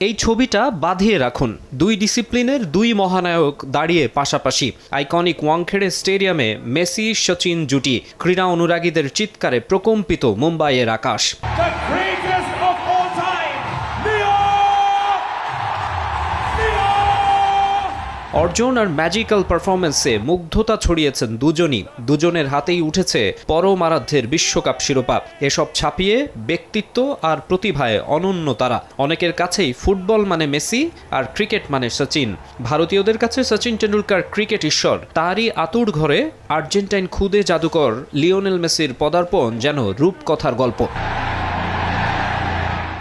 এই ছবিটা বাঁধিয়ে রাখুন। দুই ডিসিপ্লিনের দুই মহানায়ক দাঁড়িয়ে পাশাপাশি আইকনিক ওয়াংখেড়ে স্টেডিয়ামে মেসি সচিন জুটি। ক্রীড়া অনুরাগীদের চিৎকারে প্রকম্পিত মুম্বাইয়ের আকাশ। অর্জন আর ম্যাজিক্যাল পারফরমেন্সে মুগ্ধতা ছড়িয়েছেন দুজনই। দুজনের হাতেই উঠেছে পরম আরাধ্যের বিশ্বকাপ শিরোপা। এসব ছাপিয়ে ব্যক্তিত্ব আর প্রতিভায় অনন্য তারা। অনেকের কাছেই ফুটবল মানে মেসি আর ক্রিকেট মানে সচিন। ভারতীয়দের কাছে সচিন টেন্ডুলকার ক্রিকেট ঈশ্বর। তারই আতুর ঘরে আর্জেন্টাইন খুদে জাদুকর লিওনেল মেসির পদার্পণ যেন রূপকথার গল্প।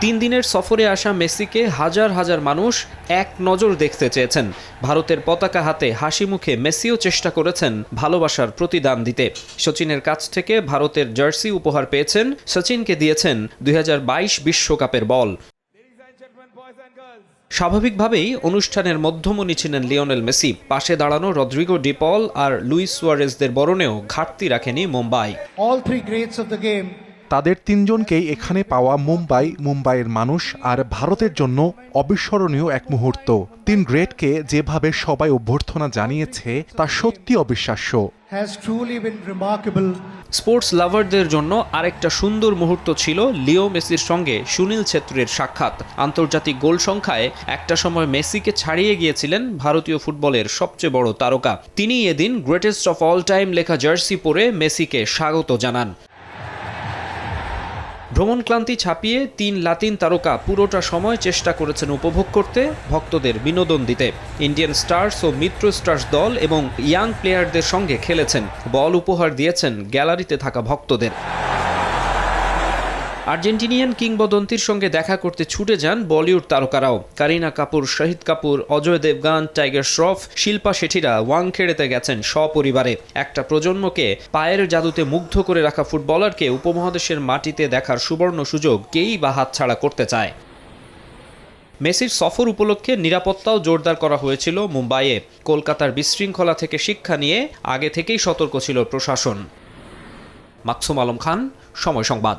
3 দিনের সফরে আসা মেসিকে হাজার হাজার মানুষ এক নজর দেখতে চেয়েছেন। ভারতের পতাকা হাতে হাসি মুখে মেসিও চেষ্টা করেছেন ভালোবাসার প্রতিদান দিতে। সচিনের কাছ থেকে ভারতের জার্সি উপহার পেয়েছেন, সচিনকে দিয়েছেন 2022 বিশ্বকাপের বল। স্বাভাবিকভাবেই অনুষ্ঠানের মধ্যমণি ছিলেন লিওনেল মেসি। পাশে দাঁড়ানো রদ্রিগো ডি পল আর লুইস সুয়ারেজদের বরণেও ঘাটতি রাখেনি Mumbai. All three greats of the game. তাদের তিনজনকেই এখানে পাওয়া মুম্বাইয়ের মানুষ আর ভারতের জন্য অবিস্মরণীয় এক মুহূর্ত। 3 গ্রেটকে যেভাবে সবাই অভ্যর্থনা জানিয়েছে তা সত্যি অবিশ্বাস্য। Has truly been remarkable. Sports লাভারদের জন্য আরেকটা সুন্দর মুহূর্ত ছিল লিও মেসির সঙ্গে সুনীল ছেত্রীর সাক্ষাৎ। আন্তর্জাতিক গোল সংখ্যায় একটা সময় মেসিকে ছাড়িয়ে গিয়েছিলেন ভারতীয় ফুটবলের সবচেয়ে বড় তারকা। তিনি এদিন গ্রেটেস্ট অফ অল টাইম লেখা জার্সি পরে মেসিকে স্বাগত জানান। ভ্রমণ ক্লান্তি ছাপিয়ে 3 লাতিন তারকা পুরোটা সময় চেষ্টা করেছেন উপভোগ করতে, ভক্তদের বিনোদন দিতে। ইন্ডিয়ান স্টার্স ও মিত্র স্টার্স দল এবং ইয়াং প্লেয়ারদের সঙ্গে খেলেছেন, বল উপহার দিয়েছেন গ্যালারিতে থাকা ভক্তদের। আর্জেন্টিনিয়ান কিংবদন্তির সঙ্গে দেখা করতে ছুটে যান বলিউড তারকারাও। করিনা কাপুর, শাহিদ কাপুর, অজয় দেবগান, টাইগার শ্রফ, শিল্পা শেঠিরা ওয়াংখেড়েতে গেছেন সপরিবারে। একটা প্রজন্মকে পায়ের জাদুতে মুগ্ধ করে রাখা ফুটবলারকে উপমহাদেশের মাটিতে দেখার সুবর্ণ সুযোগ কেই বা হাতছাড়া করতে চায়। মেসির সফর উপলক্ষে নিরাপত্তাও জোরদার করা হয়েছিল মুম্বাইয়ে। কলকাতার বিশৃঙ্খলা থেকে শিক্ষা নিয়ে আগে থেকেই সতর্ক ছিল প্রশাসন। মাকসুম আলম খান, সময় সংবাদ।